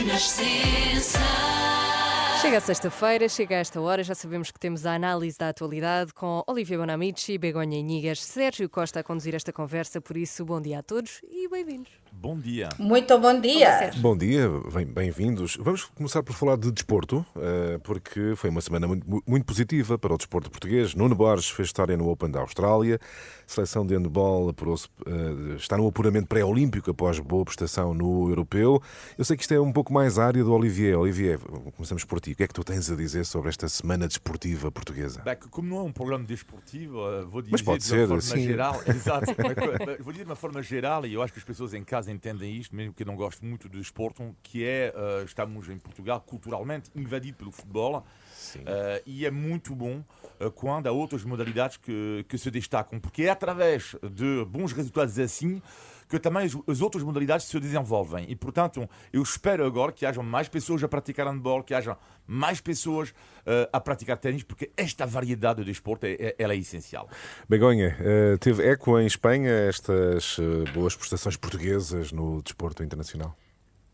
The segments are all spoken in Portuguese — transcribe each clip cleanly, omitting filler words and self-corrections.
Renascença. Chega a sexta-feira, chega a esta hora, já sabemos que temos a análise da atualidade com Olivia Bonamici, Begonha Inigas, Sérgio Costa a conduzir esta conversa, por isso bom dia a todos e bem-vindos. Bom dia. Muito bom dia. Olá, Sérgio. Bom dia, bem-vindos. Vamos começar por falar de desporto, porque foi uma semana muito positiva para o desporto português. Nuno Borges fez história no Open da Austrália. A seleção de handball está no apuramento pré-olímpico após boa prestação no europeu. Eu sei que isto é um pouco mais a área do Olivier. Olivier, começamos por ti. O que é que tu tens a dizer sobre esta semana desportiva portuguesa? Como não é um programa desportivo, vou dizer Mas pode de uma ser, forma sim. geral. Exato. Vou dizer de uma forma geral, e eu acho que as pessoas em casa entendem isto, mesmo que eu não gosto muito do desporto, que é, estamos em Portugal culturalmente invadido pelo futebol. E é muito bom quando há outras modalidades que se destacam, porque é através de bons resultados assim que também as outras modalidades se desenvolvem. E, portanto, eu espero agora que haja mais pessoas a praticar handball, que haja mais pessoas a praticar ténis, porque esta variedade de desporto ela é essencial. Begonha, teve eco em Espanha estas boas prestações portuguesas no desporto internacional?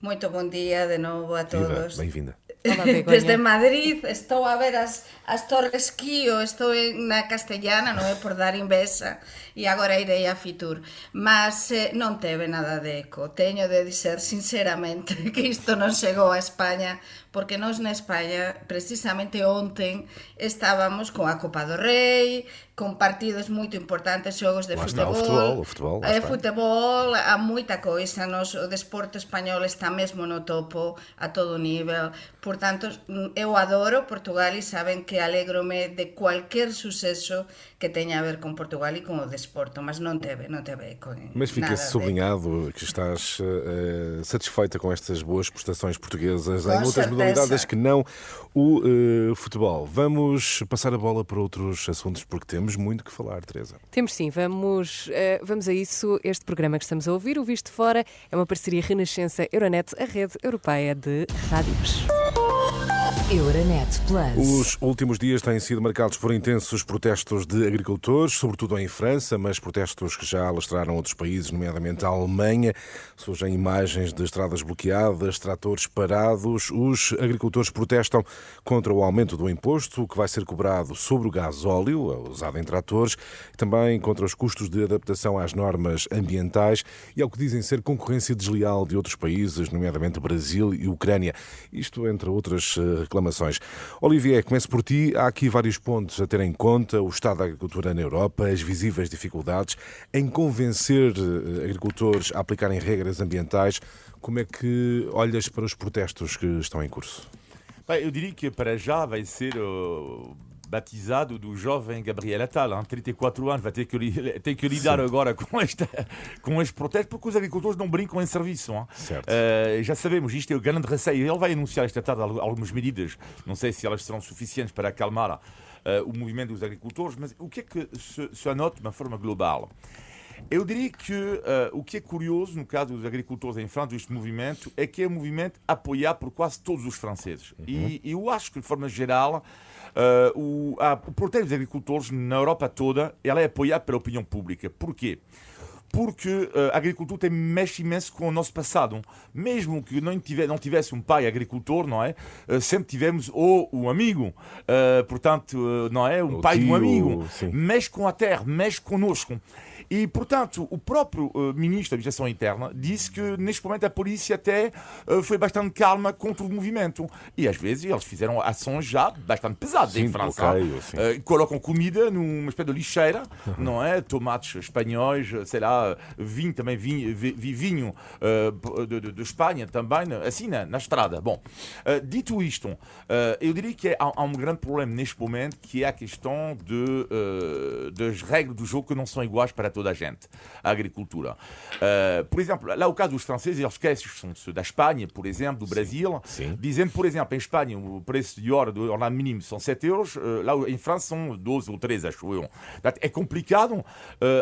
Muito bom dia de novo a todos. Bem-vinda. Olá, Begonha. Desde Madrid estou a ver as Torres Quio, estou na Castellana, non é por dar invexa, e agora irei a Fitur. Mas non teve nada de eco. Teño de dizer sinceramente que isto non chegou a España, porque nós na España, precisamente ontem, estábamos con a Copa do Rei, con partidos moito importantes, xogos de Lá está, futebol. o futebol, lá está. Futebol, há moita coisa, o desporto español está mesmo no topo, a todo nível. Por tanto, eu adoro Portugal e saben que alegrome de cualquier suceso que teña a ver con Portugal e con o desporto, mas non teve eco. Mas fica nada de sublinhado que estás satisfeita com estas boas prestações portuguesas Com em outras certeza. modalidades que não o futebol. Vamos passar a bola para outros assuntos, porque temos muito que falar, Teresa. Temos sim, vamos a isso. Este programa que estamos a ouvir, o Visto de Fora, é uma parceria Renascença-Euronet, a rede europeia de rádios. Euronet Plus. Os últimos dias têm sido marcados por intensos protestos de agricultores, sobretudo em França, mas protestos que já alastraram outros países, nomeadamente a Alemanha. Surgem imagens de estradas bloqueadas, tratores parados. Os agricultores protestam contra o aumento do imposto que vai ser cobrado sobre o gasóleo, usado em tratores, e também contra os custos de adaptação às normas ambientais e ao que dizem ser concorrência desleal de outros países, nomeadamente Brasil e Ucrânia. Isto entre outras reclamações. Olivier, começo por ti. Há aqui vários pontos a ter em conta: o estado da agricultura na Europa, as visíveis dificuldades em convencer agricultores a aplicarem regras ambientais. Como é que olhas para os protestos que estão em curso? Bem, eu diria que para já vai ser batizado do jovem Gabriel Attal, 34 anos, vai ter que lidar agora com este protesto, porque os agricultores não brincam em serviço. Certo. Já sabemos, isto é o grande receio. Ele vai anunciar esta tarde algumas medidas, não sei se elas serão suficientes para acalmar o movimento dos agricultores, mas o que é que se anota de uma forma global? Eu diria que o que é curioso no caso dos agricultores em França, deste movimento, é que é um movimento apoiado por quase todos os franceses. E eu acho que, de forma geral, o protesto dos agricultores na Europa toda ela é apoiado pela opinião pública. Porquê? Porque a agricultura mexe imenso com o nosso passado. Mesmo que não tivesse um pai agricultor, não é? Sempre tivemos ou um amigo, portanto, não é? Um pai de um amigo. Sim. Mexe com a terra, mexe connosco. E, portanto, o próprio ministro da Administração Interna disse que, neste momento, a polícia até foi bastante calma contra o movimento. E, às vezes, eles fizeram ações já bastante pesadas em França. Colocam comida numa espécie de lixeira, não é? Tomates espanhóis, sei lá, vinho também, vinho de Espanha também, assim, na estrada. Bom, dito isto, eu diria que há um grande problema neste momento, que é a questão das regras do jogo que não são iguais para toda a gente, a agricultura. Por exemplo, lá o caso dos franceses, eles queixam-se da Espanha, por exemplo, do Brasil, dizendo, por exemplo, em Espanha o preço de hora do ordenado mínimo são 7 euros, lá em França são 12 ou 13, acho eu. É complicado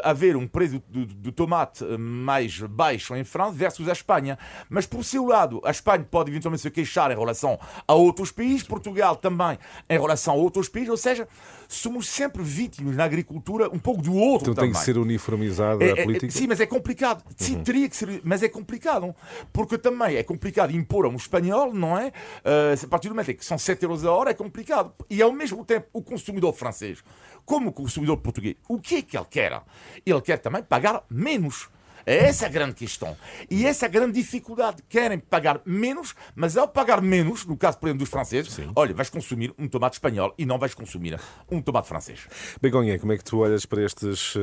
haver um preço do tomate mais baixo em França versus a Espanha. Mas, por seu lado, a Espanha pode eventualmente se queixar em relação a outros países, Portugal também em relação a outros países, ou seja, somos sempre vítimas na agricultura um pouco do outro então também. Tem que ser uniforme uniformizada a política? Sim, mas é complicado. Sim, teria que ser, mas é complicado. Porque também é complicado impor a um espanhol, não é? A partir do momento em que são 7 euros a hora, é complicado. E ao mesmo tempo, o consumidor francês, como o consumidor português, o que é que ele quer? Ele quer também pagar menos. É essa a grande questão. E essa a grande dificuldade. Querem pagar menos, mas ao pagar menos, no caso, por exemplo, dos franceses, olha, vais consumir um tomate espanhol e não vais consumir um tomate francês. Begonha, como é que tu olhas para estes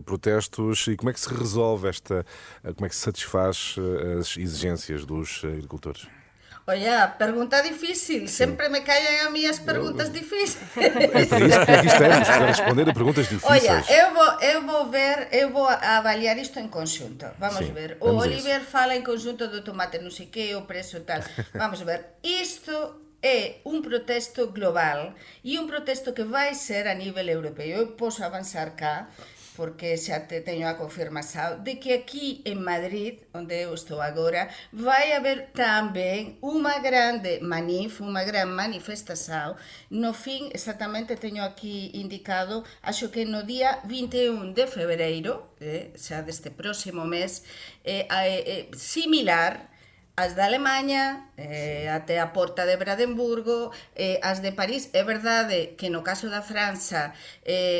protestos e como é que se resolve como é que se satisfaz as exigências dos agricultores? Olha, pergunta difícil. Sempre me caem a mí as perguntas difíceis. É para isso que aqui estamos, para responder a perguntas difíceis. Olha, eu vou avaliar isto en conxunto. Vamos ver. O vamos a Oliver fala en conxunto do tomate non sei que, o preço e tal. Vamos ver. Isto é un protesto global e un protesto que vai ser a nivel europeo. Eu posso avanzar cá, porque xa teño a confirmación de que aquí en Madrid, onde eu estou agora, vai haber tamén unha gran manifestación. No fin, exactamente teño aquí indicado, acho que no día 21 de febreiro, xa deste próximo mes, similar as da Alemanha, até a porta de Brandenburgo, as de París. É verdade que no caso da França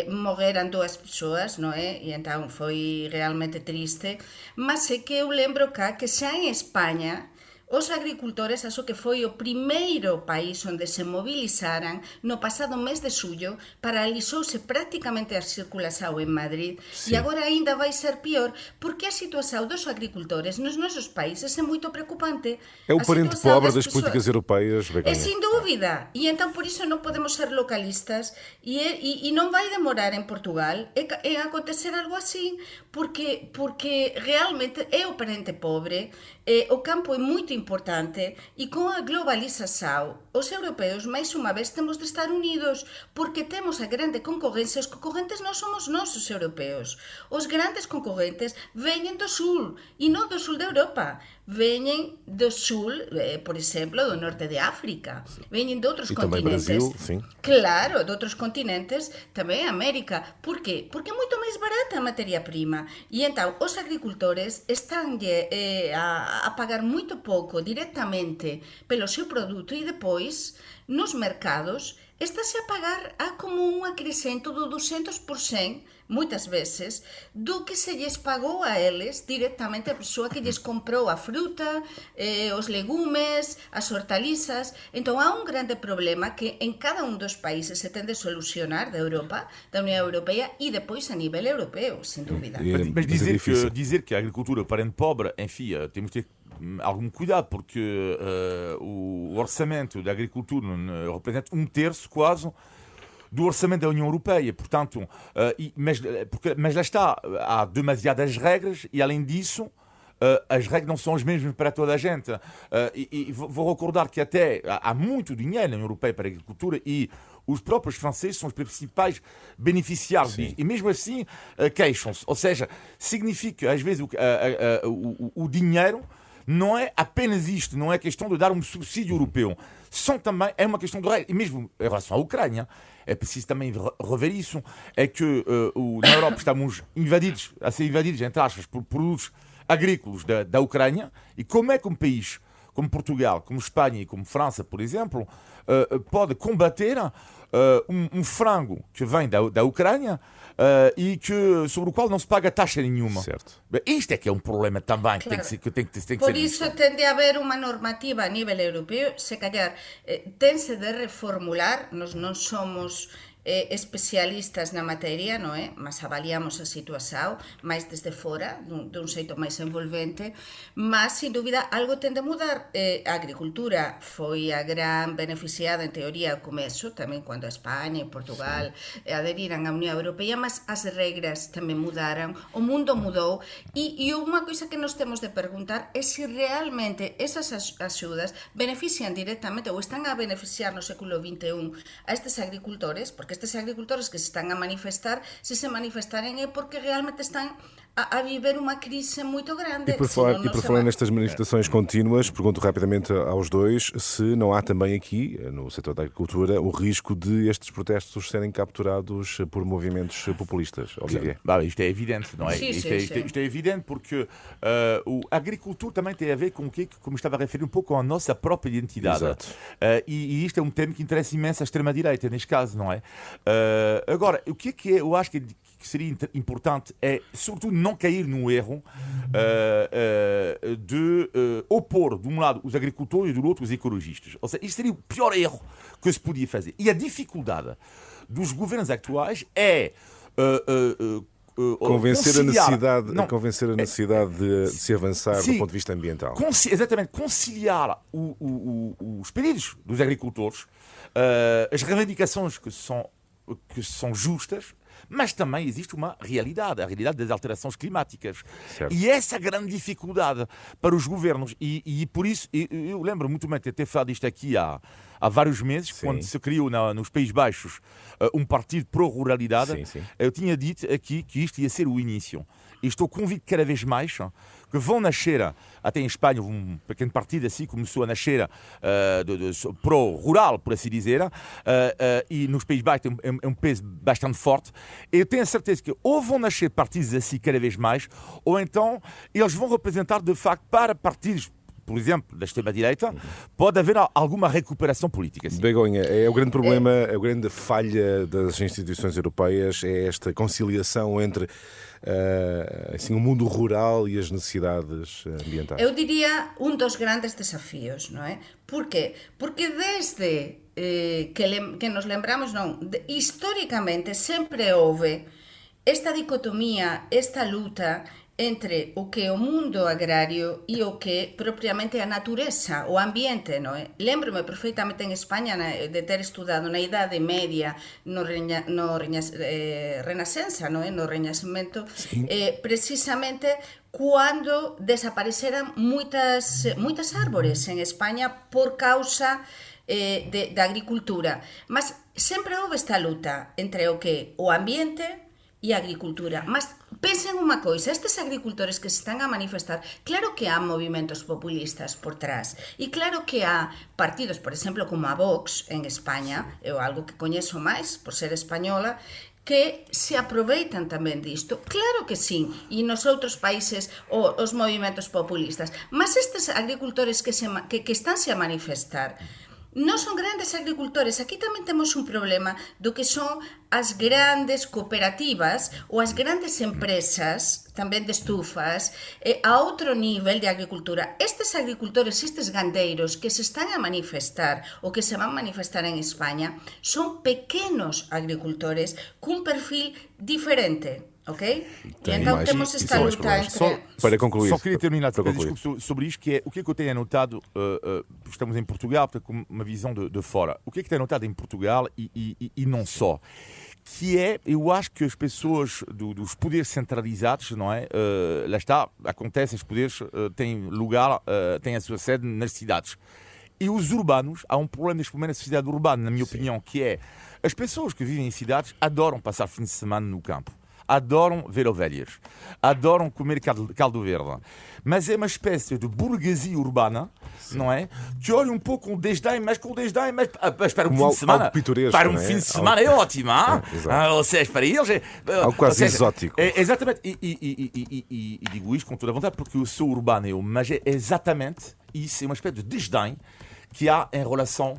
morreran 2 persoas, non é? E entón foi realmente triste, mas é que eu lembro cá que xa en España os agricultores, acho que foi o primeiro país onde se movilizaran no pasado mes de xullo, paralizouse prácticamente a circulación en Madrid e agora aínda vai ser pior porque a situación dos agricultores nos nosos países é moito preocupante. É o parente pobre das políticas europeias, Begonha. Sin dúbida, e entón por iso non podemos ser localistas e non vai demorar en Portugal e acontecer algo así porque realmente é o parente pobre. O campo é moito importante e con a globalización os europeos máis unha vez temos de estar unidos porque temos a grande concorrencia. Os concorrentes non somos nós os europeos, os grandes concorrentes veñen do sul e non do sul de Europa, veñen do sul, por exemplo, do norte de África, veñen de outros continentes. Brasil, sim. Claro, de outros continentes, tamén América. Por qué? Porque é moito máis barata a materia prima e entón os agricultores están a pagar moito pouco directamente pelo seu produto e depois nos mercados estáse a pagar como un acrecento do 200%, moitas veces, do que se lles pagou a eles directamente a persoa que lles comprou a fruta, os legumes, as hortalizas. Entón, há un grande problema que en cada un dos países se tende a solucionar da Europa, da Unión Europea e depois a nivel europeo, sem dúvida. Mas dizer que a agricultura parente pobre, enfim, temos de ter algum cuidado, porque o orçamento da agricultura representa 1/3 quase do orçamento da União Europeia. Portanto, mas lá está, há demasiadas regras e, além disso, as regras não são as mesmas para toda a gente. E vou recordar que até há muito dinheiro na União Europeia para a agricultura e os próprios franceses são os principais beneficiários disso. E mesmo assim queixam-se. Ou seja, significa que às vezes o dinheiro não é apenas isto, não é questão de dar um subsídio europeu. É uma questão de regra. E mesmo em relação à Ucrânia, é preciso também rever isso. É que na Europa estamos a ser invadidos, entre aspas, por produtos agrícolas da Ucrânia. E como é que um país como Portugal, como Espanha e como França, por exemplo, pode combater um frango que vem da Ucrânia e sobre o qual não se paga taxa nenhuma. Certo. Isto é que é um problema também, Claro. que tem que ser Por visto. iso tende a haber unha normativa a nivel europeo, se callar tense de reformular, nos non somos especialistas na materia, non é? Mas avaliamos a situación máis desde fora, dun xeito máis envolvente, mas, sin dúbida, algo tende a mudar. A agricultura foi a gran beneficiada, en teoría, ao comezo, tamén cando a España e Portugal aderiran á Unión Europea, mas as regras tamén mudaran, o mundo mudou, e unha coisa que nos temos de perguntar é se realmente esas axudas benefician directamente ou están a beneficiar no século XXI a estes agricultores, porque estes agricultores que se están a manifestar, se manifestaren é porque realmente están a viver uma crise muito grande. E por falar nestas manifestações contínuas, pergunto rapidamente aos dois se não há também aqui, no setor da agricultura, o risco de estes protestos serem capturados por movimentos populistas. Olivier? Isto é evidente, não é? Sim, Isto é evidente porque a agricultura também tem a ver com o que, como estava a referir, um pouco à nossa própria identidade. Exato. E isto é um tema que interessa imenso à extrema-direita, neste caso, não é? Agora, o que é, eu acho que seria importante é, sobretudo, não cair no erro de opor, de um lado, os agricultores e do outro, os ecologistas. Ou seja, isto seria o pior erro que se podia fazer. E a dificuldade dos governos atuais é convencer a necessidade de se avançar do ponto de vista ambiental. Exatamente, conciliar os pedidos dos agricultores, as reivindicações que são justas, mas também existe uma realidade, a realidade das alterações climáticas. Certo. E essa grande dificuldade para os governos, e por isso, eu lembro muito bem de ter falado isto aqui há vários meses, sim, quando se criou nos Países Baixos um partido pró-ruralidade. Sim, sim. Eu tinha dito aqui que isto ia ser o início. E estou convicto cada vez mais que vão nascer, até em Espanha, um pequeno partido assim começou a nascer pró-rural, por assim dizer, e nos Países Baixos tem um peso bastante forte. Eu tenho a certeza que ou vão nascer partidos assim cada vez mais, ou então eles vão representar, de facto, para partidos, por exemplo, da extrema-direita, pode haver alguma recuperação política. Sim. Begonha, é o grande problema, a grande falha das instituições europeias é esta conciliação entre assim, o mundo rural e as necessidades ambientais. Eu diría dos grandes desafios, non é? Por qué? Porque desde que nos lembramos, históricamente sempre houve esta dicotomía, esta luta entre o que é o mundo agrario e o que propriamente a natureza, o ambiente, non é? Lembro-me perfeitamente en España de ter estudado na Idade Media no Renascença, non é? No Renascimento, precisamente cando desapareceran moitas árbores en España por causa da agricultura. Mas sempre houve esta luta entre o que o ambiente e a agricultura. Mas pensen unha coisa, estes agricultores que se están a manifestar, claro que há movimentos populistas por trás, e claro que há partidos, por exemplo, como a Vox en España, é algo que coñezo máis por ser española, que se aproveitan tamén disto. Claro que sí, e nos outros países os movimentos populistas. Mas estes agricultores que estánse a manifestar non son grandes agricultores. Aquí tamén temos un problema do que son as grandes cooperativas ou as grandes empresas, tamén de estufas, a outro nivel de agricultura. Estes agricultores, estes gandeiros que se están a manifestar ou que se van a manifestar en España son pequenos agricultores cun perfil diferente. Ok? E então temos esta luta entre... Para concluir. Só queria terminar sobre isto, que é o que eu tenho anotado, estamos em Portugal, com uma visão de fora. O que tenho anotado em Portugal e não só? Que é, eu acho que as pessoas dos poderes centralizados, não é? Lá está, acontece, os poderes têm lugar, têm a sua sede nas cidades. E os urbanos, há um problema neste momento na sociedade urbana, na minha opinião, que é as pessoas que vivem em cidades adoram passar fim de semana no campo. Adoram ver ovelhas, adoram comer caldo verde, mas é uma espécie de burguesia urbana, não é? Que olha um pouco com desdém, mas para um fim de semana, para um fim de semana é ótimo, ou seja, para eles é algo quase exótico. Exatamente, e digo isto com toda a vontade porque eu sou urbano, mas é exatamente isso, é uma espécie de desdém que há em relação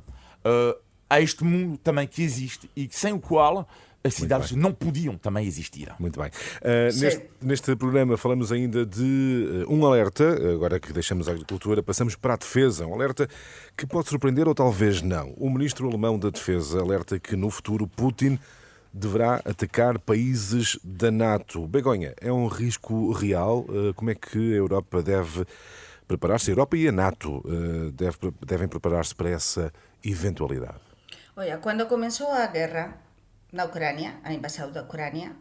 a este mundo também que existe e sem o qual as cidades não podiam também existir. Muito bem. Neste programa falamos ainda de um alerta, agora que deixamos a agricultura, passamos para a defesa. Um alerta que pode surpreender ou talvez não. O ministro alemão da Defesa alerta que no futuro Putin deverá atacar países da NATO. Begonha, é um risco real? Como é que a Europa deve preparar-se? A Europa e a NATO devem preparar-se para essa eventualidade? Olha, quando começou a guerra na Ucrânia, a invasão da Ucrânia,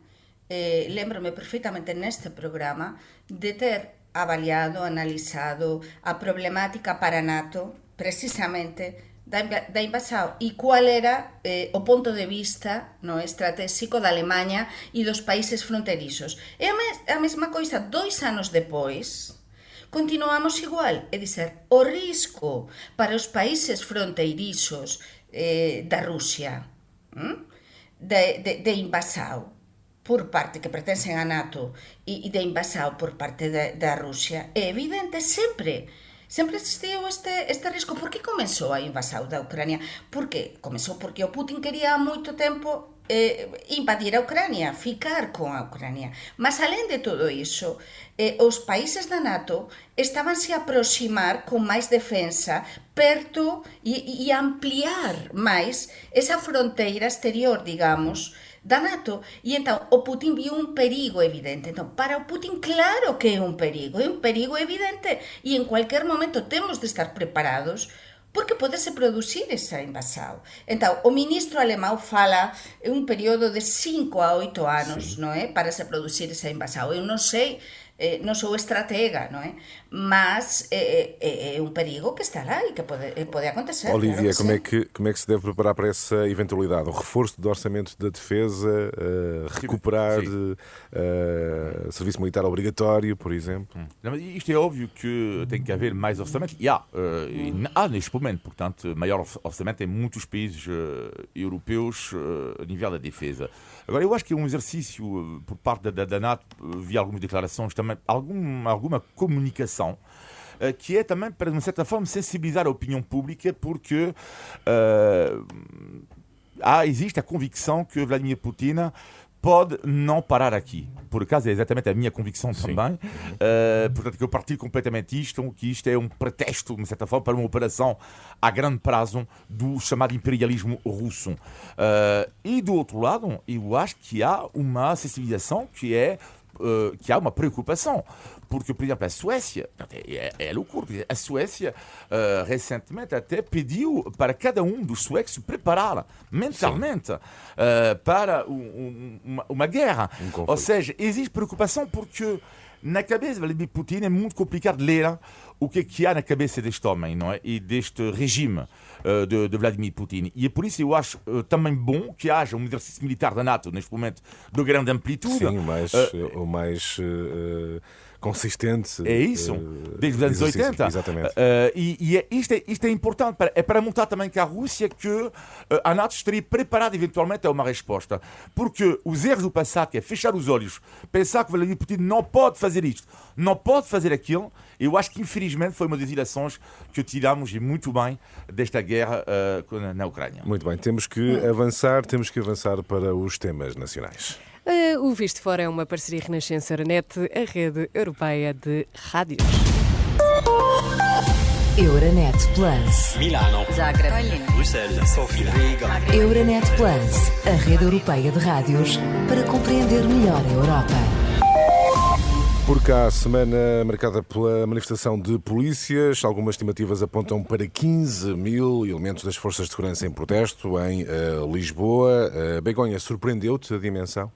lembro-me perfeitamente neste programa de ter avaliado, analisado a problemática para a NATO, precisamente da invasão e qual era o ponto de vista, no, estratégico da Alemanha e dos países fronterizos. É a mesma coisa, 2 anos depois, continuamos igual, é dizer, o risco para os países fronterizos da Rússia, de invasão por parte que pertencen a NATO e de invasão por parte da Rússia é evidente sempre. Sempre existiu este risco. Por que comenzou a invasão da Ucrânia? Comenzou porque o Putin quería há moito tempo invadir a Ucrânia, ficar com a Ucrânia. Mas, além de tudo isso, os países da NATO estavam-se a aproximar com mais defensa, perto e ampliar mais essa fronteira exterior, digamos, da NATO. E então o Putin viu um perigo evidente. Então, para o Putin, claro que é um perigo evidente. E em qualquer momento temos de estar preparados porque pode-se produzir essa invasão. Então, o ministro alemão fala em um período de 5 a 8 anos, não é? Para se produzir essa invasão. Eu não sei, não sou estratega, não é? Mas é um perigo que está lá e que pode acontecer. Olivia, claro que como é que se deve preparar para essa eventualidade? O reforço do orçamento da defesa, recuperar serviço militar obrigatório, por exemplo? Não, mas isto é óbvio que tem que haver mais orçamento. E há neste momento, portanto, maior orçamento em muitos países europeus a nível da defesa. Agora, eu acho que é um exercício por parte da NATO, vi algumas declarações também, alguma comunicação, que é também, para, de uma certa forma, sensibilizar a opinião pública, porque existe a convicção que Vladimir Putin pode não parar aqui. Por acaso é exatamente a minha convicção também. Portanto, que eu partilho completamente isto, que isto é um pretexto, de uma certa forma, para uma operação a grande prazo do chamado imperialismo russo. E do outro lado, eu acho que há uma sensibilização que há uma preocupação, porque, por exemplo, a Suécia, é loucura, a Suécia recentemente até pediu para cada um dos suecos se preparar mentalmente para uma guerra. Ou seja, existe preocupação porque na cabeça de Vladimir Putin é muito complicado de ler o que há na cabeça deste homem, não é? E deste regime de Vladimir Putin. E é por isso eu acho também bom que haja um exercício militar da NATO neste momento de grande amplitude. Sim, o mais consistente. É isso, desde os anos 80. Exatamente. Isto é importante, é para mostrar também que a Rússia que a NATO estaria preparada eventualmente a uma resposta. Porque os erros do passado, que é fechar os olhos, pensar que Vladimir Putin não pode fazer isto, não pode fazer aquilo, eu acho que infelizmente foi uma das ilações que tiramos, e muito bem, desta guerra na Ucrânia. Muito bem, temos que avançar para os temas nacionais. O Visto Fora é uma parceria Renascença-Euronet, a rede europeia de rádios. Euronet Plus. Milano, Zagreb. Bruxelas, Sofia, Riga. Euronet Plus, a rede europeia de rádios para compreender melhor a Europa. Por cá, a semana marcada pela manifestação de polícias. Algumas estimativas apontam para 15 mil elementos das forças de segurança em protesto em Lisboa. Begonha, surpreendeu-te a dimensão?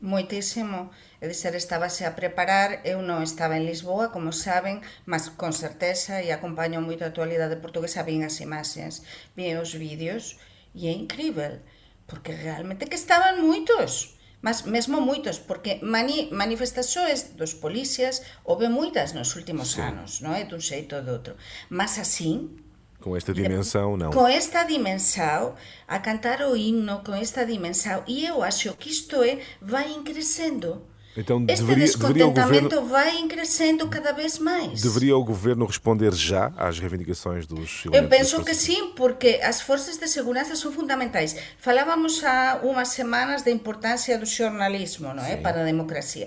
Muitísimo. É dizer, estaba-se a preparar, eu non estaba en Lisboa, como saben, mas con certeza, e acompanho moito a actualidade portuguesa, vin as imaxes, vin os vídeos, e é incrível, porque realmente que estaban moitos, mas mesmo moitos, porque manifestações dos polícias houve moitas nos últimos anos, non é? Dun xeito ou do outro, mas assim... Com esta dimensão, não. Com esta dimensão, a cantar o himno, com esta dimensão, e eu acho que isto vai crescendo. Então, este descontentamento vai crescendo cada vez mais. Deveria o governo responder já às reivindicações dos elementos? Eu penso que sim, porque as forças de segurança são fundamentais. Falávamos há umas semanas da importância do jornalismo, não é? Para a democracia.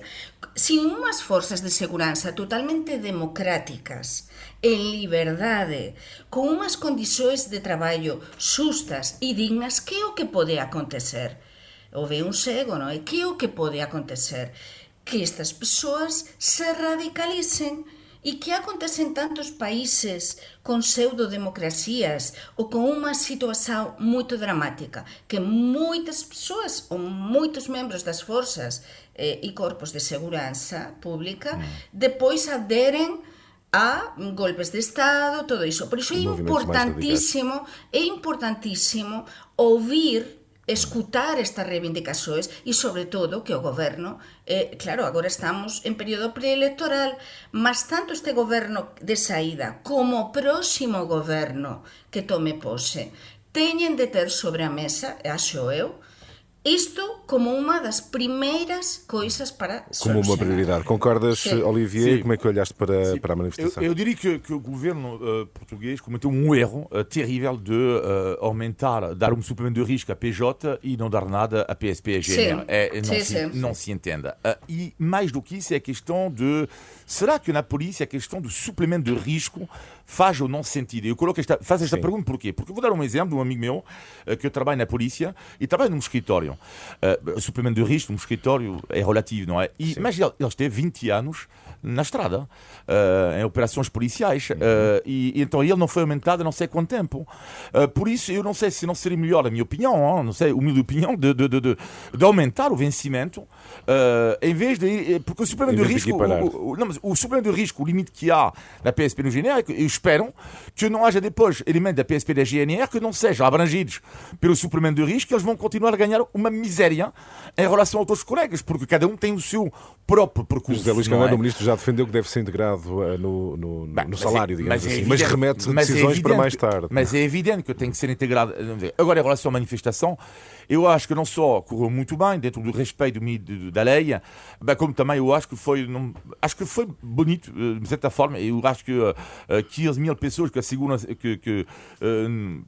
Se umas forças de segurança totalmente democráticas, em liberdade, com umas condições de trabalho justas e dignas, que é o que pode acontecer? Houve um cego, não é? Que é o que pode acontecer? Que estas pessoas se radicalizem. E que acontece em tantos países com pseudo-democracias ou com uma situação muito dramática, que muitas pessoas ou muitos membros das forças e corpos de segurança pública depois aderem a golpes de Estado, todo iso. Por iso é importantísimo ouvir, escutar estas reivindicações e, sobretudo, que o goberno, claro, agora estamos en período preelectoral, mas tanto este goberno de saída como o próximo goberno que tome pose teñen de ter sobre a mesa, acho eu, isto como uma das primeiras coisas para Como uma prioridade. Concordas, Olivier? Sim. Como é que olhaste para a manifestação? Eu diria que o governo português cometeu erro terrível de aumentar, dar suplemento de risco à PJ e não dar nada à PSP e à GNR. Não se entenda. E mais do que isso é a questão de... Será que na polícia a questão do suplemento de risco faz ou não sentido? Eu faço esta pergunta porquê? Porque eu vou dar um exemplo de um amigo meu que trabalha na polícia e trabalha num escritório. O suplemento de risco num escritório é relativo, não é? Mas ele esteve 20 anos na estrada, em operações policiais, e então ele não foi aumentado há não sei quanto tempo. Por isso, eu não sei se não seria melhor, a minha opinião, não sei, humilde opinião, de aumentar o vencimento, em vez de... Porque o suplemento de risco... O suplemento de risco, o limite que há na PSP no GNR, eu espero que não haja depois elementos da PSP e da GNR que não sejam abrangidos pelo suplemento de risco, que eles vão continuar a ganhar uma miséria em relação aos outros colegas, porque cada um tem o seu próprio percurso. José Luís Carneiro, o ministro, já defendeu que deve ser integrado no salário, digamos assim, mas remete decisões para mais tarde. Mas é evidente que tem que ser integrado. Agora, em relação à manifestação, eu acho que não só correu muito bem, dentro do respeito da lei, como também eu acho que foi bonito, de certa forma. Eu acho que 15 mil pessoas que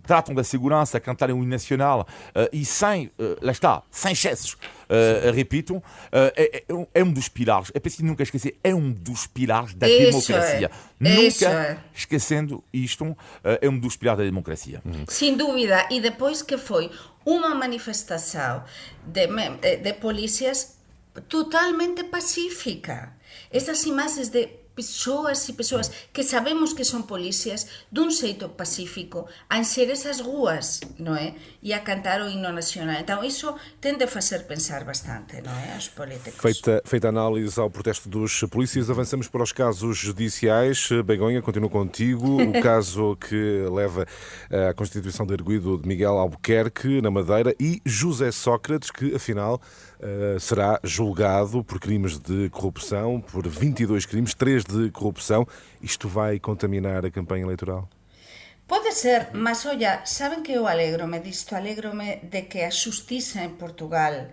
tratam da segurança a cantarem o hino nacional e sem excessos, repito, é um dos pilares, é preciso nunca esquecer, é um dos pilares da democracia. Nunca esquecendo isto, é um dos pilares da democracia. Sem dúvida, e depois que foi uma manifestação de polícias totalmente pacífica. Essas imagens de pessoas e pessoas que sabemos que são polícias dun xeito pacífico a encher esas ruas, non é? E a cantar o himno nacional. Então iso tende a facer pensar bastante, non é? Aos políticos. Feita a análise ao protesto dos polícias, avançamos para os casos judiciais. Begonha, continuo contigo. O caso que leva à constituição de arguido de Miguel Albuquerque, na Madeira, e José Sócrates, que afinal será julgado por crimes de corrupção, por 22 crimes, 3 de corrupção. Isto vai contaminar a campanha eleitoral? Pode ser, mas olha, saben que eu alegrome disto, alegrome de que a xustiza en Portugal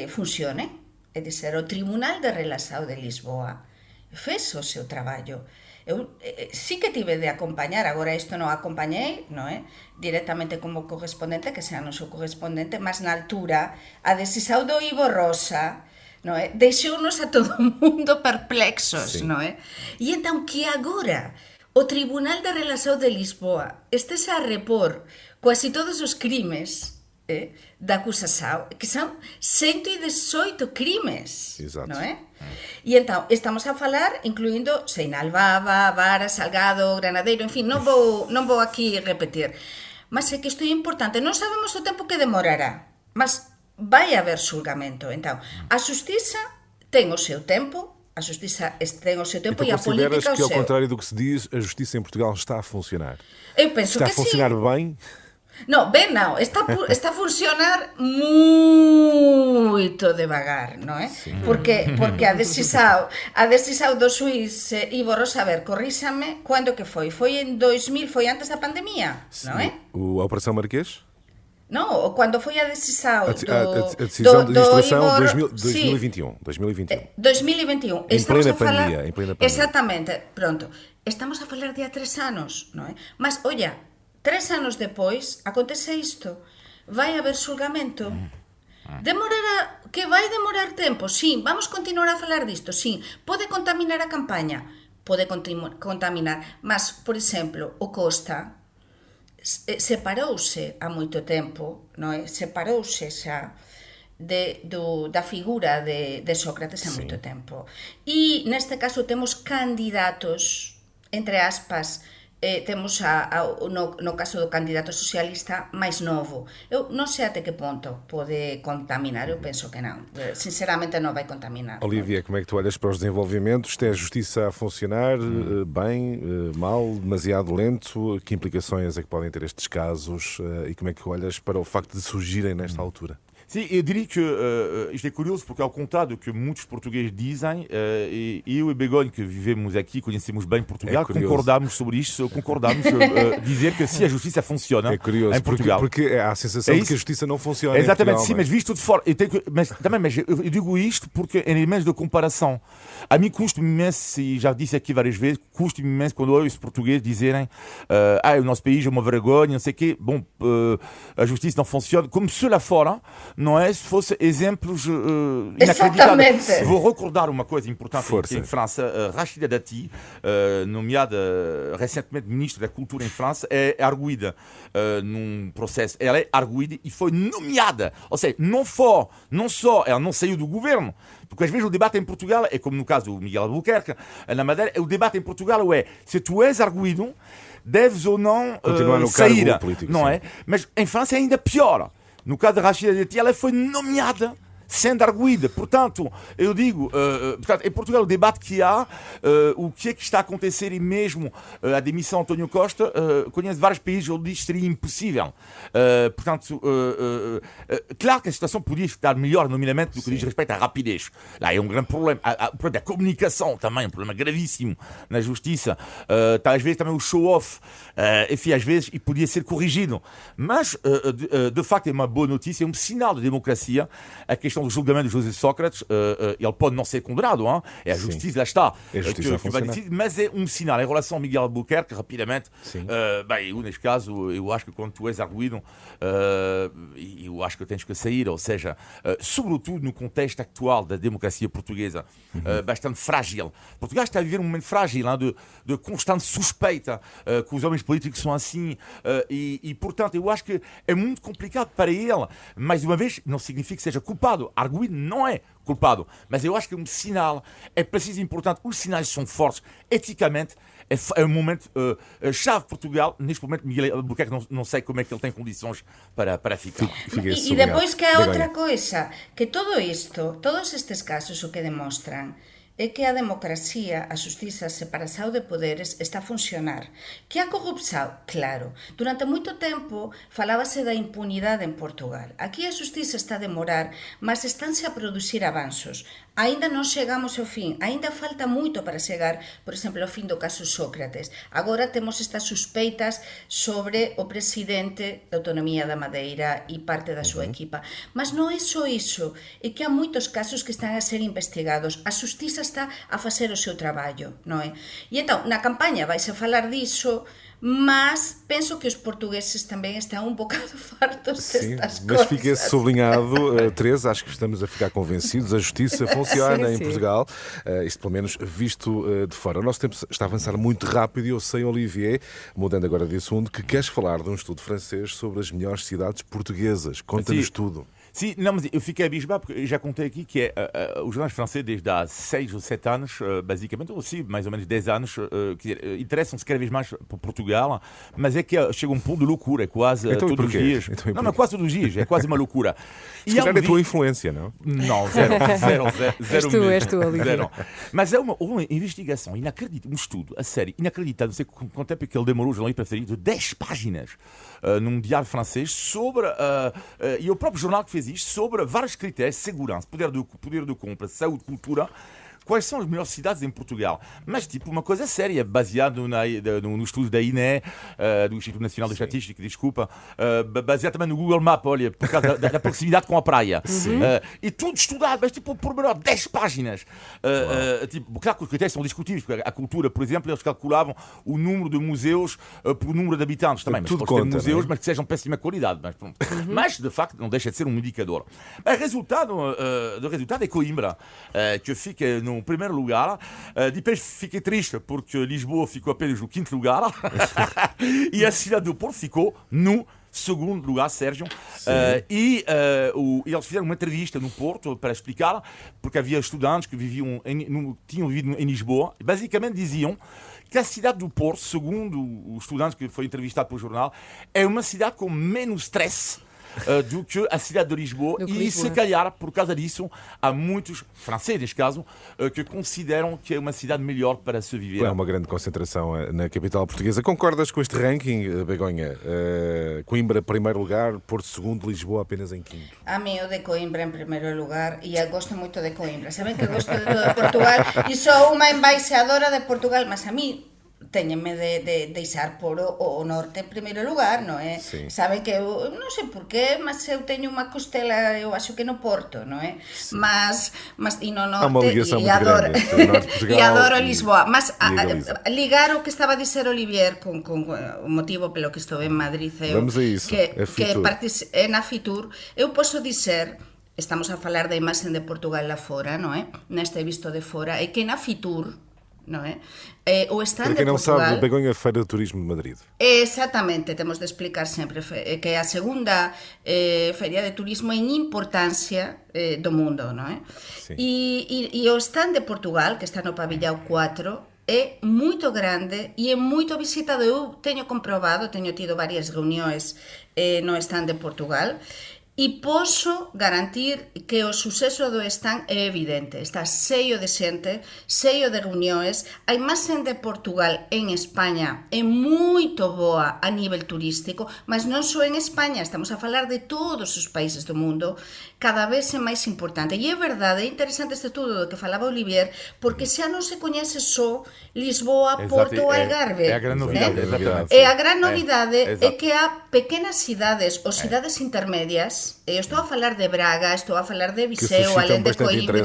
funcione, é dizer, o Tribunal de Relaxao de Lisboa fez o seu traballo. Eu sí que tive de acompañar, agora isto non acompañei, non é? Directamente como correspondente, que sea non seu correspondente, mas na altura, a decisão do Ivo Rosa, non é? Deixounos a todo o mundo perplexos, sí. Non é? E entón que agora o Tribunal de Relaxao de Lisboa estes a repor quasi todos os crimes da acusação, que são 118 crimes, exato, non é? E entón, estamos a falar, incluindo Seinalbaba, Vara, Salgado, Granadeiro, en fin, non vou aquí repetir. Mas é que isto é importante, non sabemos o tempo que demorará, mas vai haber xulgamento. Entón, a xustiza ten o seu tempo, a xustiza ten o seu tempo, então, e a política o seu. Consideras que, ao contrário do que se diz, a justiça em Portugal está a funcionar? Eu penso está que a funcionar bem? Non, ben non, está a funcionar moito devagar, non é? Sí. Porque a decisão do xuiz Ivo Rosa, a ver, corríxame, cando que foi? Foi en 2000, foi antes da pandemia, non é? A Operação Marquês? Non, cando foi a decisão a decisão de administração 2021. 2021. Em plena pandemia. Exatamente, pronto. Estamos a falar de há 3 anos, non é? Mas, olla, 3 anos depois, acontece isto. Vai haber xulgamento. Demorará, que vai demorar tempo, sí. Vamos continuar a falar disto, sí. Pode contaminar a campaña, pode contaminar. Mas, por exemplo, o Costa separouse há moito tempo, non é? Separouse xa da figura de Sócrates há moito tempo. E neste caso temos candidatos, entre aspas, temos no caso do candidato socialista máis novo. Eu non sei até que ponto pode contaminar, eu penso que não. Sinceramente não vai contaminar. Olivia, como é que tu olhas para os desenvolvimentos? Tem a justiça a funcionar bem, mal, demasiado lento? Que implicações é que podem ter estes casos e como é que olhas para o facto de surgirem nesta altura? Sim, eu diria que isto é curioso porque, ao contrário do que muitos portugueses dizem, eu e Begonha, que vivemos aqui, conhecemos bem Portugal, concordamos sobre isto, concordamos dizer que se a justiça funciona em Portugal. Porque há a sensação de que a justiça não funciona. Exatamente, Portugal, sim, mas visto de fora. Mas eu digo isto porque é imenso de comparação. A mim custa-me imenso, e já disse aqui várias vezes, custa-me imenso quando ouço os portugueses dizerem o nosso país é uma vergonha, não sei o quê. Bom, a justiça não funciona. Como se lá fora, não é? Se fossem exemplos inacreditáveis. Vou recordar uma coisa importante aqui em França. Rachida Dati, nomeada recentemente ministra da Cultura em França, é arguída num processo. Ela é arguída e foi nomeada. Ou seja, não só ela não saiu do governo, porque às vezes o debate em Portugal é como no caso do Miguel Albuquerque, na Madeira, o debate em Portugal é se tu és arguído, deves ou não sair. Político, não é? Mas em França é ainda pior. No caso da Rachida Dati, ela foi nomeada sendo arguída. Portanto, eu digo, em Portugal o debate que há, o que é que está a acontecer e mesmo a demissão de António Costa, conheço vários países onde isto seria impossível. Portanto, claro que a situação podia estar melhor, nomeadamente, do que diz respeito à rapidez. Lá é um grande problema. O problema da comunicação também, um problema gravíssimo na justiça. Às vezes também o show-off, enfim, às vezes, e podia ser corrigido. Mas, de facto, é uma boa notícia, é um sinal de democracia. A questão do julgamento de José Sócrates, ele pode não ser condenado, hein? É a justiça, lá está, que vai decidir, mas é um sinal. Em relação a Miguel Albuquerque, rapidamente, eu, neste caso, eu acho que quando tu és arguído, eu acho que tens que sair, ou seja, sobretudo no contexto atual da democracia portuguesa, bastante frágil. Portugal está a viver um momento frágil, hein, de constante suspeita, que os homens políticos são assim, e, portanto, eu acho que é muito complicado para ele. Mais uma vez, não significa que seja culpado. Arguído não é culpado, mas eu acho que é um sinal, é preciso importante, os sinais são fortes, eticamente, é um momento chave Portugal, neste momento Miguel Albuquerque não sei como é que ele tem condições para ficar. E depois que há outra coisa, que todo isto, todos estes casos o que demonstran é que a democracia, a justiça, a separação de poderes está a funcionar. Que a corrupção, claro. Durante moito tempo falábase da impunidade en Portugal. Aquí a justiça está a demorar, mas estánse a producir avanzos. Ainda non chegamos ao fin, ainda falta moito para chegar, por exemplo, ao fin do caso Sócrates. Agora temos estas suspeitas sobre o presidente da Autonomía da Madeira e parte da súa equipa. Mas non é só iso, é que há moitos casos que están a ser investigados. A justiza está a facer o seu traballo, non é? E entón, na campaña vais a falar diso, mas penso que os portugueses também estão um bocado fartos destas coisas. Mas fica sublinhado, Teresa, acho que estamos a ficar convencidos, a justiça funciona em Portugal, isto pelo menos visto de fora. O nosso tempo está a avançar muito rápido e eu sei, Olivier, mudando agora de assunto, que queres falar de um estudo francês sobre as melhores cidades portuguesas. Conta-nos tudo. Sim, não, mas eu fiquei abismado porque eu já contei aqui que os jornais franceses desde há 6 ou 7 anos, basicamente, ou sim, mais ou menos 10 anos, que interessam-se cada vez mais por Portugal, mas é que chega um ponto de loucura, é quase então, todos os dias. Não, é quase todos os dias, é quase uma loucura. Se calhar é a tua influência, não? Não, zero. És tu, Olivier. Mas é uma investigação inacreditável, um estudo, a sério, inacreditável. Não sei quanto tempo que ele demorou, já não ia preferir, de 10 páginas num diário francês sobre, e o próprio jornal que fez isto, sobre vários critérios: segurança, poder de compra, saúde, cultura. Quais são as melhores cidades em Portugal? Mas, tipo, uma coisa séria, baseado no estudo da INE, do Instituto Nacional de Estatística, desculpa, baseado também no Google Maps, olha, por causa da proximidade com a praia. E tudo estudado, mas, tipo, por menor 10 páginas. Tipo, claro que os critérios são discutíveis, porque a cultura, por exemplo, eles calculavam o número de museus por número de habitantes também. Mas tudo conta, ter museus, né? mas que sejam de péssima qualidade. Mas, pronto. Mas, de facto, não deixa de ser um indicador. O resultado é Coimbra, que fica no primeiro lugar. Depois fiquei triste porque Lisboa ficou apenas no 5º lugar e a cidade do Porto ficou no segundo lugar, Sérgio. Eles fizeram uma entrevista no Porto para explicar, porque havia estudantes que tinham vivido em Lisboa, basicamente diziam que a cidade do Porto, segundo o estudante que foi entrevistado pelo jornal, é uma cidade com menos stress do que a cidade de Lisboa. E se calhar, por causa disso, há muitos franceses, neste caso, que consideram que é uma cidade melhor para se viver. É uma grande concentração na capital portuguesa. Concordas com este ranking, Begonha? Coimbra, primeiro lugar, Porto, segundo, Lisboa apenas em quinto. A mí o de Coimbra en primeiro lugar, e eu gosto moito de Coimbra. Saben que gosto de todo Portugal e sou unha embaixadora de Portugal, mas a mí teñenme de deixar por o norte en primeiro lugar, non é? Sí. Saben que eu non sei por qué, mas eu teño unha costela, eu acho que no Porto, non é? Sí. Mas e no norte, há uma ligação e muito adoro, grande entre o norte de Portugal e adoro Lisboa. Mas ligar o que estaba a dizer Olivier con o motivo pelo que estou en Madrid, vamos a isso, que é na Fitur, eu posso dizer, estamos a falar da imaxe de Portugal lá fora, non é? Neste visto de fora, é que na Fitur, non é? O stand Para quem de não Portugal, sabe, Begonha, Feira de Turismo de Madrid. Exactamente, temos de explicar sempre que é a segunda feria de turismo en importancia do mundo, non é? Sí. E o stand de Portugal, que está no pabillao 4, é moito grande e é moito visitado. Eu teño comprobado, teño tido varias reunións no stand de Portugal, e posso garantir que o suceso do stand é evidente. Está cheio de xente, cheio de reunións. A imaxe de Portugal en España é moito boa a nivel turístico, mas non só en España, estamos a falar de todos os países do mundo, cada vez é máis importante. E é verdade, é interesante este estudo do que falaba Olivier, porque xa non se coñece só Lisboa, Porto ou Algarve. É a gran novidade, exatamente. E a gran novidade é que há pequenas cidades ou cidades intermedias. Eu estou a falar de Braga, estou a falar de Viseu, além de Coimbra,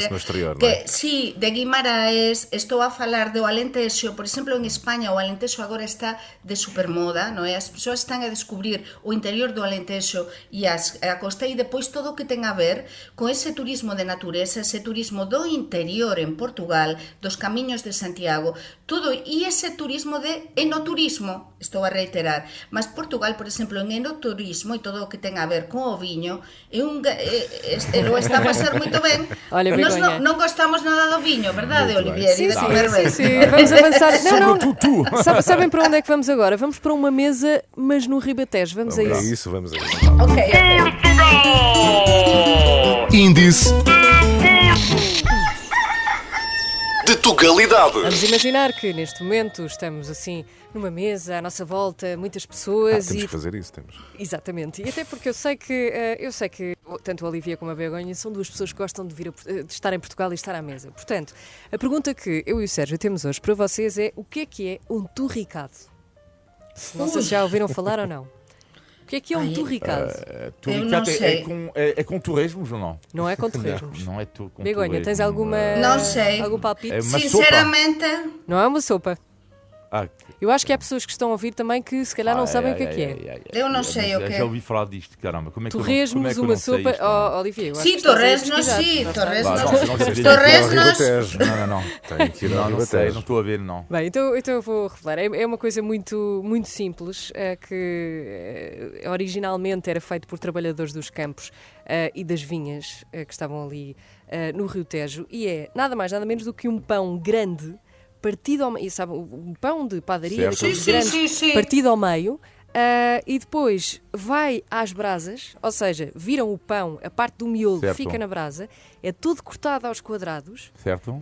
que sí, de Guimaraes, estou a falar do Alentexo. Por exemplo, en España o Alentexo agora está de supermoda, non é? As persoas están a descubrir o interior do Alentexo e a costa, e depois todo o que ten a ver con ese turismo de natureza, ese turismo do interior en Portugal, dos camiños de Santiago, todo, e ese turismo de enoturismo, estou a reiterar, mas Portugal, por exemplo, en enoturismo e todo o que ten a ver con o viño, lo está a pasar moito ben. Olha, nós non gostamos nada do viño, verdade, Olivier? Sim, e de comer ben. sim. Vamos avançar. Não. Sabem para onde é que vamos agora? Vamos para uma mesa, mas no Ribatejo. Vamos a isso. Vamos a isso. Ok. Índice de Tugalidade. Vamos imaginar que neste momento estamos assim numa mesa, à nossa volta, muitas pessoas. Temos que fazer isso, temos. Exatamente. E até porque eu sei que tanto a Olivia como a Begonha são duas pessoas que gostam de estar em Portugal e estar à mesa. Portanto, a pergunta que eu e o Sérgio temos hoje para vocês é: o que é um turricado? Não sei se já ouviram falar ou não. O que é um turricado? Turricado é com torresmos ou não? Não é com torresmos. Não é com Begonha, tens algum palpite? É uma Sinceramente, Não é uma sopa. Ah, Eu acho que há pessoas que estão a ouvir também que se calhar não sabem o que é. Eu não sei o que é. Já ouvi falar disto, caramba. Como é que Torresmos, uma sopa. Oh, Olivia, eu acho Sim, que estás a torresnos, pesquisar. sim, Não torresnos. Não. Tem que ir ao Não sei, Ribatejo. não estou a ver, não. Bem, então eu vou revelar. É uma coisa muito, muito simples, que originalmente era feito por trabalhadores dos campos e das vinhas que estavam ali no Rio Tejo, e é nada mais, nada menos do que um pão grande, partido ao meio, sabe, um pão de padaria, daqueles grandes, sim. partido ao meio, e depois vai às brasas, ou seja, viram o pão, a parte do miolo Certo. fica na brasa, é tudo cortado aos quadrados, Certo?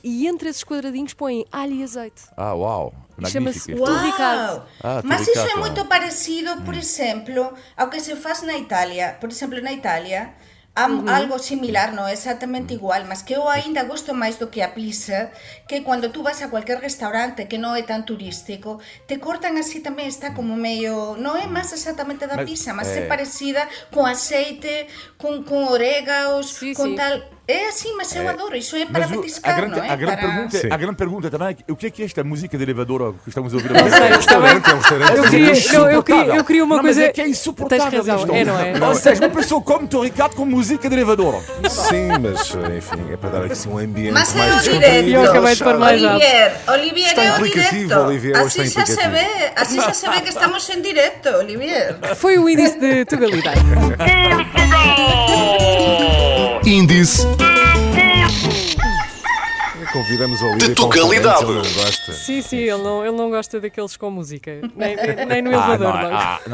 e entre esses quadradinhos põem alho e azeite. Ah, uau. Chama-se Magnífico. turricado. Mas isso é turricado. muito parecido, por exemplo, ao que se faz na Itália. Por exemplo, na Itália há algo similar, não é exatamente igual, mas que eu ainda gosto mais do que a pizza, que quando tu vas a qualquer restaurante que não é tão turístico, te cortam assim também, está como meio, não é mais exatamente da pizza, mas é parecida, com azeite, com orégãos, com tal. É assim, mas eu adoro, isso é para petiscar, não é? A grande pergunta também é: o que é esta música de elevador que estamos a ouvir? Eu queria uma coisa. Mas é que é insuportável. Tens razão, isto. não é? Ou seja, uma pessoa come torricado com música de elevador. Sim, mas enfim, é para dar aqui assim um ambiente Mas é mais o direto. Eu acabei de pôr mais alto. Olivier, Está é o implicativo, direto. Olivier, hoje Assim está já se vê, assim já se vê que estamos em direto, Olivier. Foi o índice de Tugalidade. Índice Convidamos o Olívia De para um restaurante, Tugalidade. ele não gosta. Sim, ele não gosta daqueles com música, nem no elevador.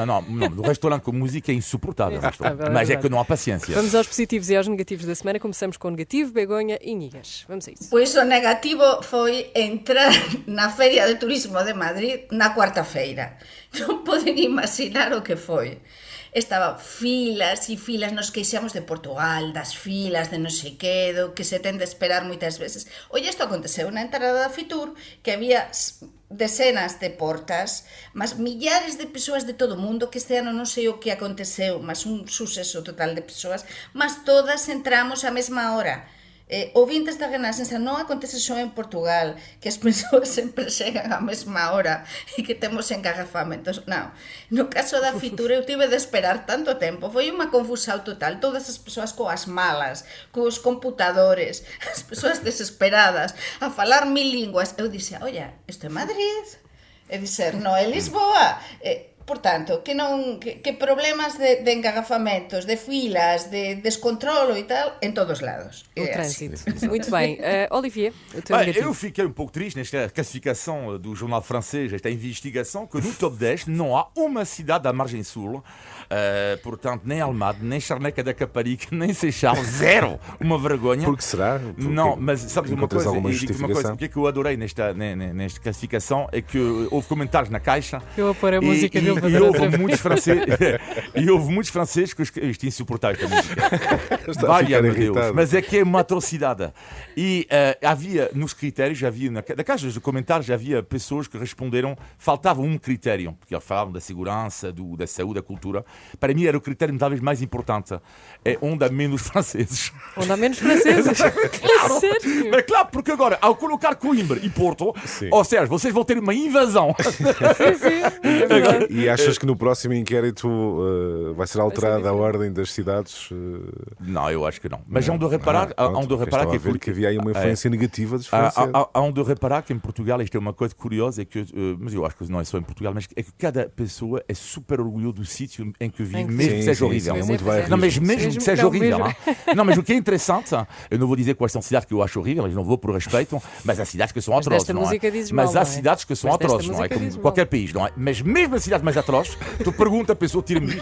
não, no restaurante com música é insuportável. Mas é que não há paciência. Vamos aos positivos e aos negativos da semana. Começamos com o negativo, Begonha e Nigas. Vamos a isso. Pois o negativo foi entrar na Feria de Turismo de Madrid na cuarta-feira. Non poden imaginar o que foi. Estaba filas e filas, nos queixamos de Portugal, das filas, de non sei que, do que se ten de esperar moitas veces. Oye, isto aconteceu na entrada da Fitur, que había decenas de portas, mas millares de persoas de todo o mundo, que este ano non sei o que aconteceu, mas un suceso total de persoas, mas todas entramos á mesma hora. Ouvintes da Renascença, non acontece só en Portugal, que as persoas sempre chegan á mesma hora e que temos engarrafamentos. Non, no caso da Fitur eu tive de esperar tanto tempo, foi unha confusão total, todas as persoas coas malas, cos computadores, as persoas desesperadas, a falar 1000 linguas. Eu dixen, olla, isto é Madrid, e dizer, non é Lisboa. Portanto, que problemas de engarrafamentos, de filas, de descontrolo e tal, em todos os lados. O trânsito. Muito bem. Olivier, o teu negativo. Eu fiquei um pouco triste nesta classificação do jornal francês, esta investigação, que no top 10 não há uma cidade da margem sul, portanto, nem Almada, nem Charneca da Caparica, nem Seixal, zero. Uma vergonha. Por que será? Porque não, mas sabes uma coisa, alguma o que é que eu adorei nesta classificação é que houve comentários na caixa. Eu vou pôr a música dele. E houve muitos franceses que isto é insuportável esta música. Valha-me Deus. Mas é que é uma atrocidade. E havia nos critérios, na caixa de comentários, havia pessoas que responderam, faltava um critério, porque eles falavam da segurança, da saúde, da cultura. Para mim era o critério talvez mais importante. É onde há menos franceses. Onde há menos franceses? Claro. Mas claro, porque agora, ao colocar Coimbra e Porto, ou seja, vocês vão ter uma invasão. E achas que no próximo inquérito vai ser alterada a ordem das cidades? Não, eu acho que não. Mas há onde reparar, que havia aí uma influência negativa dos franceses. Há onde reparar que em Portugal isto é uma coisa curiosa, mas eu acho que não é só em Portugal, mas é que cada pessoa é super orgulhosa do sítio em que vive, mesmo que seja horrível. Não, mas mesmo que seja horrível. Não, mas o que é interessante, eu não vou dizer quais são cidades que eu acho horríveis, não vou por respeito, mas há cidades que são atrozes, não é? Mas há cidades que são atrozes, não é? Como qualquer país, não é? Mas mesmo a cidade mais atroz, tu pergunta a pessoa, tira-me.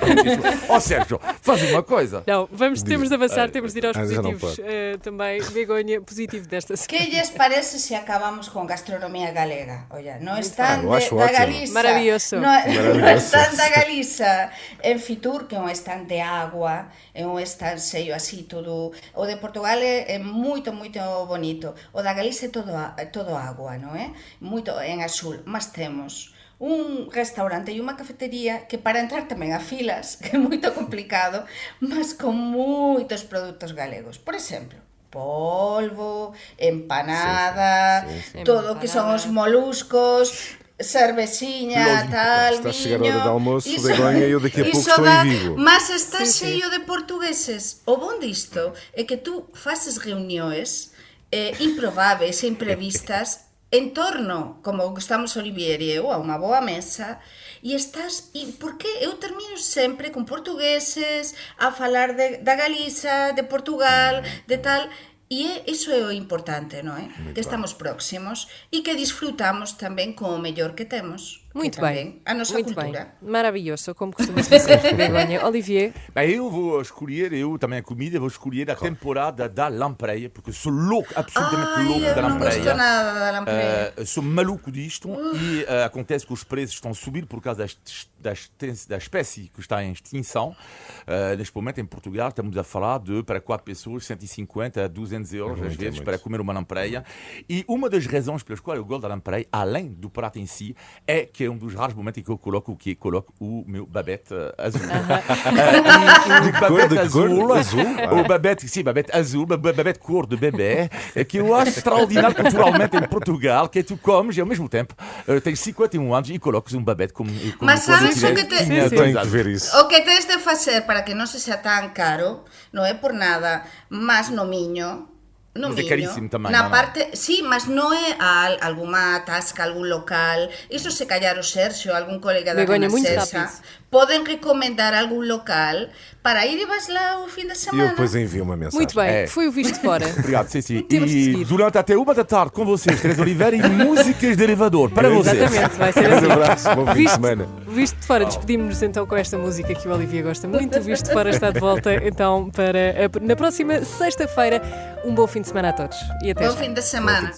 Ó Sérgio, faz uma coisa. Não, temos de avançar, temos de ir aos positivos também. Begonha, positivo desta semana. Que lles parece se acabamos con gastronomía galega? Olla, no están da Galiza. Maravilloso. No están da Galiza en Fitur, que é un stand de agua, é un stand sello así todo. O de Portugal é moito bonito. O da Galiza é todo agua, non é? Moito en azul, mas temos un restaurante e unha cafetería que para entrar tamén a filas, que é moito complicado, mas con moitos produtos galegos. Por exemplo, polvo, empanada, todo o que son os moluscos, cerveciña, tal, está a chegar a viño. hora de almoço, Begonha, e eu daqui a pouco estou em Vigo. Mas está cheio de portugueses. O bom disto é que tú faces reunións improváveis e imprevistas en torno, como estamos Olivier e eu, a unha boa mesa, e estás... Porque eu termino sempre con portugueses a falar da Galiza, de Portugal, de tal... E iso é o importante, non é? Que estamos próximos e que disfrutamos tamén con o mellor que temos. Muito bem. A nossa Muito cultura. Bem. Maravilhoso, como costumas dizer, Begonha. Olivier? Bem, eu vou escolher, também a comida, vou escolher a temporada da lampreia, porque sou louco, absolutamente louco da lampreia. Não gosto nada da lampreia. Sou maluco disto e acontece que os preços estão a subir por causa da espécie que está em extinção. Neste momento, em Portugal, estamos a falar de, para 4 pessoas, 150 a 200 euros, às vezes, para comer uma lampreia. E uma das razões pelas quais eu gosto da lampreia, além do prato em si, é que é um dos raros momentos em que eu coloco o meu babette azul. O babette azul, babette cor de bebê, que eu acho extraordinário culturalmente em Portugal, que tu comes e ao mesmo tempo tens 51 anos e colocas um babette como mas sabes o que tenho que ver isso. O que tens de facer para que non se sea tan caro, non é por nada, mas no Miño, mas é caríssimo também, na parte, sí, mas non é alguma tasca, algún local, iso se callar o Sergio, algún colega da Renascença podem recomendar algum local para ir e vais lá o fim de E eu semana. depois envio uma mensagem. Muito bem, É. foi o Visto de Fora. Obrigado, Ceci. Temos de E seguir. durante até 1 da tarde com vocês, Teresa Oliveira, e músicas de elevador para vocês. Exatamente, vai ser Um assim. abraço, bom fim de semana. Visto de Fora, despedimos-nos então com esta música que o Olivia gosta muito. O Visto de Fora está de volta então na próxima sexta-feira. Um bom fim de semana a todos e até Bom já. fim de semana.